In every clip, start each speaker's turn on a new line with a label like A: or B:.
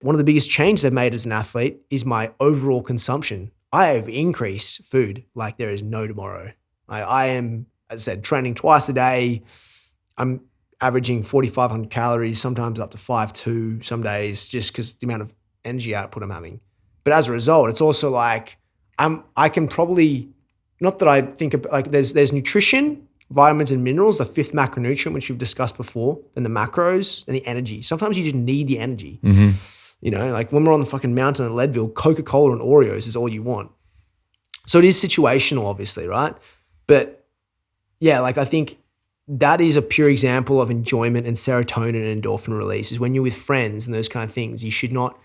A: one of the biggest changes I've made as an athlete is my overall consumption. I have increased food like there is no tomorrow. I am, as I said, training twice a day. I'm averaging 4,500 calories, sometimes up to 5,200 some days, just because the amount of energy output I'm having. But as a result, it's also like I can probably, not that I think of, like there's nutrition, vitamins and minerals, the fifth macronutrient, which we've discussed before, and the macros and the energy. Sometimes you just need the energy.
B: Mm-hmm.
A: You know, like when we're on the fucking mountain in Leadville, Coca-Cola and Oreos is all you want. So it is situational, obviously, right? But yeah, like I think that is a pure example of enjoyment and serotonin and endorphin release is when you're with friends and those kind of things. You should not,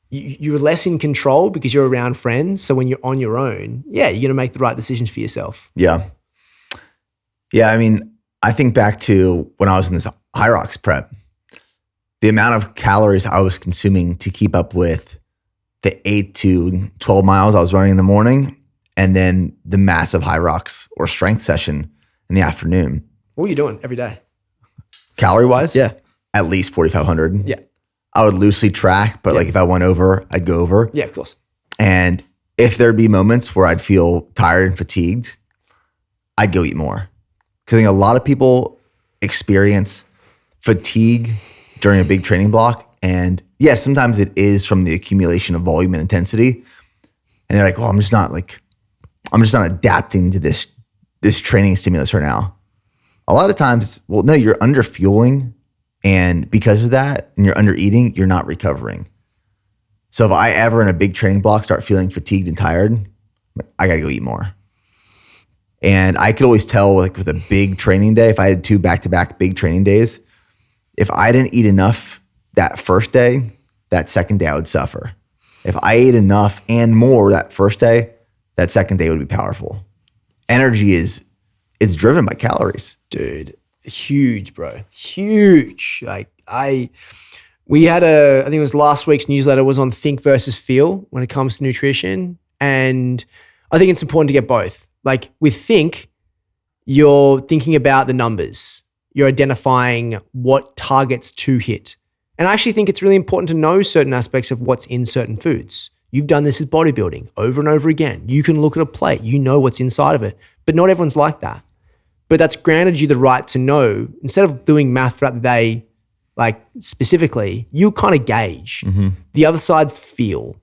A: you're less in control because you're around friends. So when you're on your own, yeah, you're going to make the right decisions for yourself.
B: Yeah. Yeah. I mean, I think back to when I was in this High Rocks prep, the amount of calories I was consuming to keep up with the 8 to 12 miles I was running in the morning and then the massive High Rocks or strength session in the afternoon.
A: What were you doing every day?
B: Calorie wise?
A: Yeah.
B: At least 4,500.
A: Yeah.
B: I would loosely track, but like if I went over, I'd go over.
A: Yeah, of course.
B: And if there'd be moments where I'd feel tired and fatigued, I'd go eat more. Because I think a lot of people experience fatigue during a big training block. And yes, sometimes it is from the accumulation of volume and intensity. And they're like, well, I'm just not adapting to this training stimulus right now. A lot of times, well, no, you're under fueling. And because of that, and you're under eating, you're not recovering. So if I ever in a big training block start feeling fatigued and tired, I gotta go eat more. And I could always tell like with a big training day, if I had 2 back-to-back big training days, if I didn't eat enough that first day, that second day I would suffer. If I ate enough and more that first day, that second day would be powerful. Energy it's driven by calories.
A: Dude, huge, bro. Huge. Like we had I think it was last week's newsletter was on think versus feel when it comes to nutrition. And I think it's important to get both. Like with think, you're thinking about the numbers. You're identifying what targets to hit. And I actually think it's really important to know certain aspects of what's in certain foods. You've done this with bodybuilding over and over again. You can look at a plate, you know what's inside of it, but not everyone's like that. But that's granted you the right to know, instead of doing math throughout the day, like specifically, you kind of gauge. Mm-hmm. The other side's feel.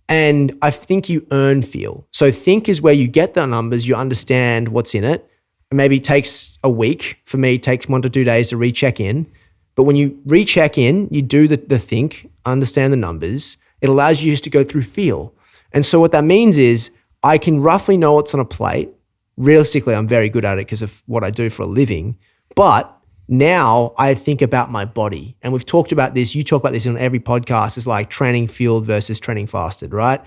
A: And I think you earn feel. So think is where you get the numbers, you understand what's in it. Maybe it takes a week. For me, it takes 1 to 2 days to recheck in. But when you recheck in, you do the think, understand the numbers. It allows you just to go through feel. And so what that means is I can roughly know what's on a plate. Realistically, I'm very good at it because of what I do for a living. But now I think about my body. And we've talked about this. You talk about this on every podcast. It's like training fueled versus training fasted, right?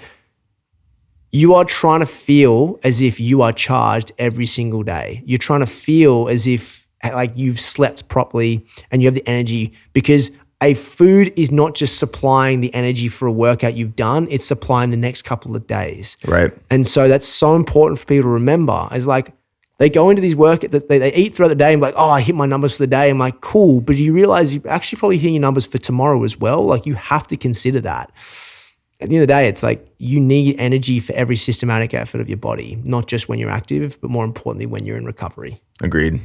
A: You are trying to feel as if you are charged every single day. You're trying to feel as if like you've slept properly and you have the energy, because a food is not just supplying the energy for a workout you've done, it's supplying the next couple of days.
B: Right.
A: And so that's so important for people to remember. Is like they go into these workouts, they eat throughout the day and be like, oh, I hit my numbers for the day. I'm like, cool. But you realize you're actually probably hitting your numbers for tomorrow as well. Like you have to consider that. At the end of the day, it's like you need energy for every systematic effort of your body, not just when you're active, but more importantly, when you're in recovery.
B: Agreed.